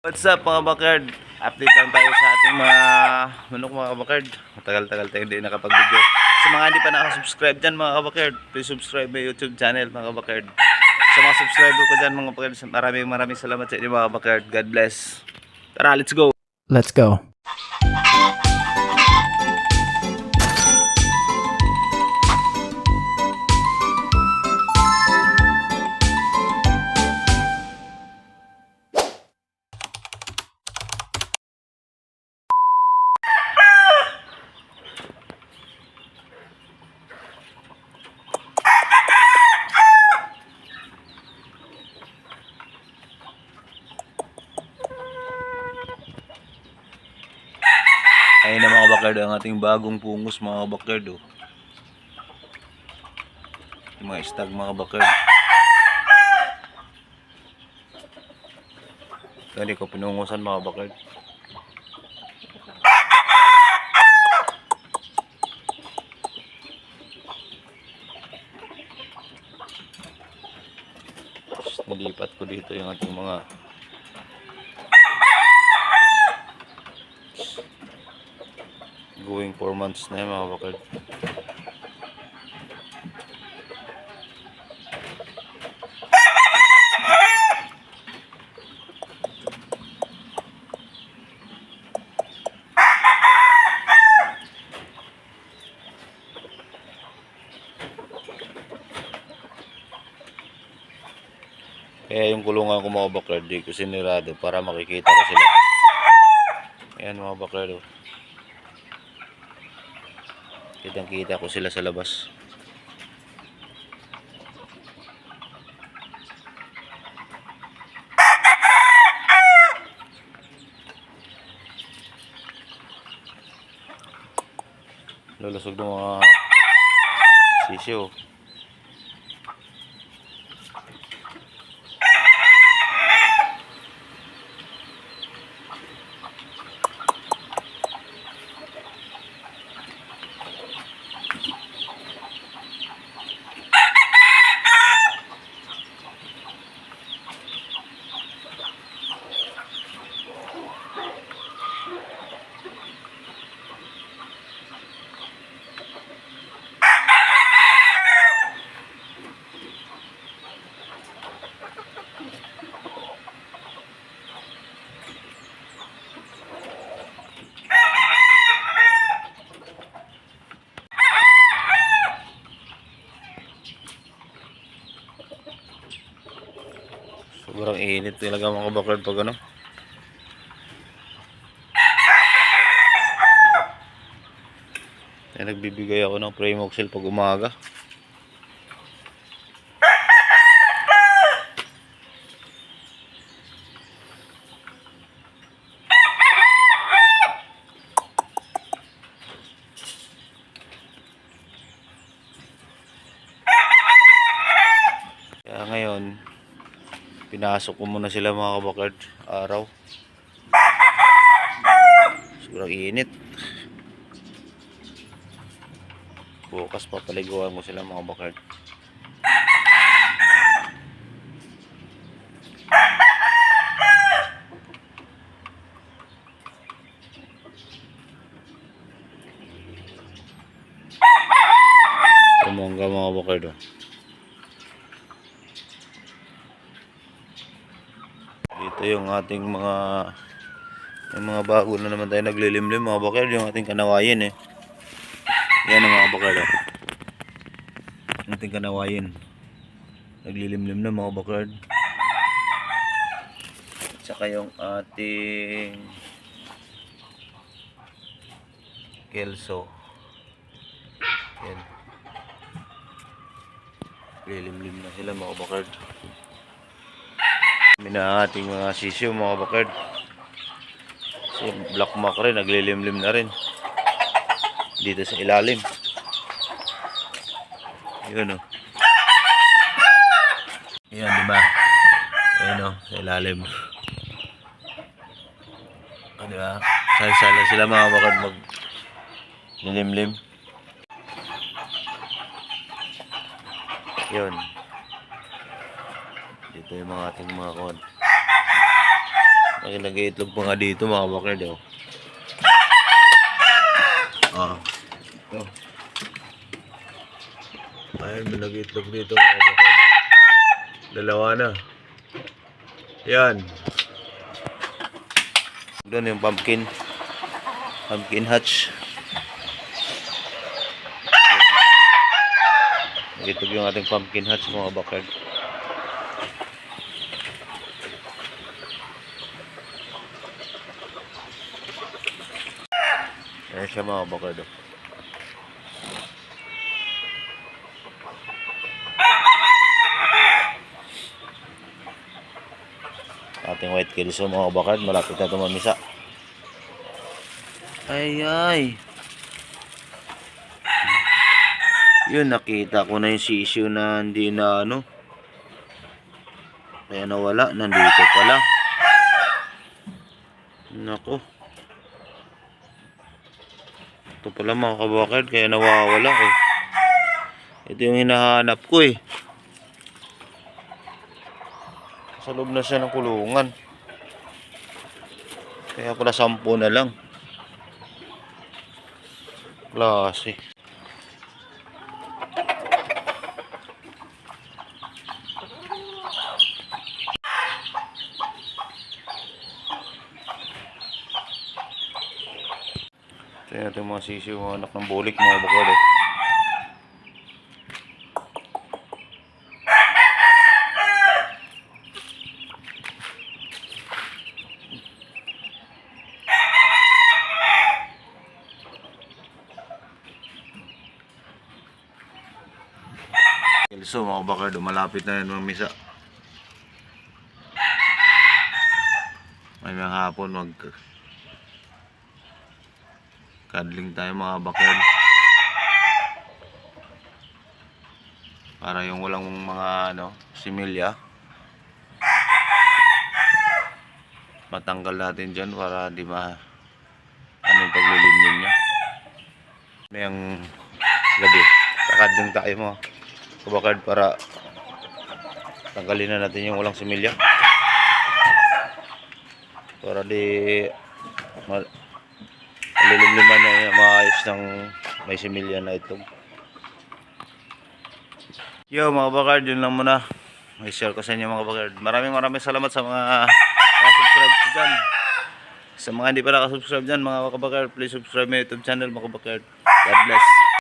What's up mga bakard? Update lang tayo sa ating mga manok mga bakard. Matagal-tagal tayo hindi nakapag-video. Sa mga hindi pa nakasubscribe dyan mga bakard, please subscribe my YouTube channel mga bakard. Sa mga subscriber ko dyan mga bakard, maraming salamat sa inyo mga bakard. God bless. Tara, let's go! Let's go. Ayun na mga bakard, ang ating bagong pungos mga bakard. Oh. Yung mga stag mga bakard. Hindi ko pinungusan mga bakard. Nalipat ko dito yung ating mga going 4 months na yan mga bakard. Kaya yung kulungan ko mga bakard, di ko sinirado para makikita ko sila. Ayan mga bakard. Oh. Kitang-kita ko sila sa labas. Lulusog ng mga sisiyo. Sobrang init talaga mga bakard pag ano. Kaya nagbibigay ako ng Primoxil pag umaga. Kaya ngayon pinasok ko muna sila mga kabakard araw. Sobrang init. Bukas papaliguan ko sila mga bakard. Tumangga mga bakard. Dito yung ating mga bago na naman tayo naglilimlim mga bakard, yung ating kanawayin eh. Yan ang mga bakard. Yung ating kanawayin. Naglilimlim na mga bakard. Saka yung ating kelso. Yan. Naglilimlim na sila mga bakard. Mina ating mga sisyo mga bakard. Si black mac rin naglilimlim na rin dito sa ilalim. Yun o. Yan diba? Ayun o, sa ilalim. O diba? Sala sila mga bakard mag lilimlim. Yun. Dito yung mga ating mga May nag-iitlog pa nga dito mga kabakard. Oh. Ah. Oh. Ayun, may nag-iitlog dito mga kabakard. Dalawa na. Yan. Doon yung pumpkin hatch. Nag-iitlog yung ating pumpkin hatch mga kabakard. Ayan siya mga kabakard. Ating white kelso mga kabakard, malapit na tumamisa. Ay. Yun, nakita ko na yung sisiyo na hindi na ano. Kaya nawala, nandito pala. Nako. Ito pala mga kabakard, kaya nawawala eh. Ito yung hinahanap ko eh. Sa loob na siya ng kulungan. Kaya pala 10 na lang. Klase. Ito yung mga sisiw, mga anak ng bulik mga bakal eh. So mga bakal, malapit na yan mga misa. May mga hapon kadling tayo mga bakal. Para yung walang mga similya matanggal natin dyan para di yung paglilimlim niya. Mayang gabi kakadling tayo mga kabakard para tanggalin na natin yung walang similya para di malilimliman na yung maayos ng may similya na itlog. Yo mga kabakard, yun lang muna may share ko sa inyo mga kabakard. Maraming salamat sa mga subscribe ko dyan. Sa mga hindi pa nakasubscribe dyan mga kabakard, please subscribe my YouTube channel mga kabakard. God bless.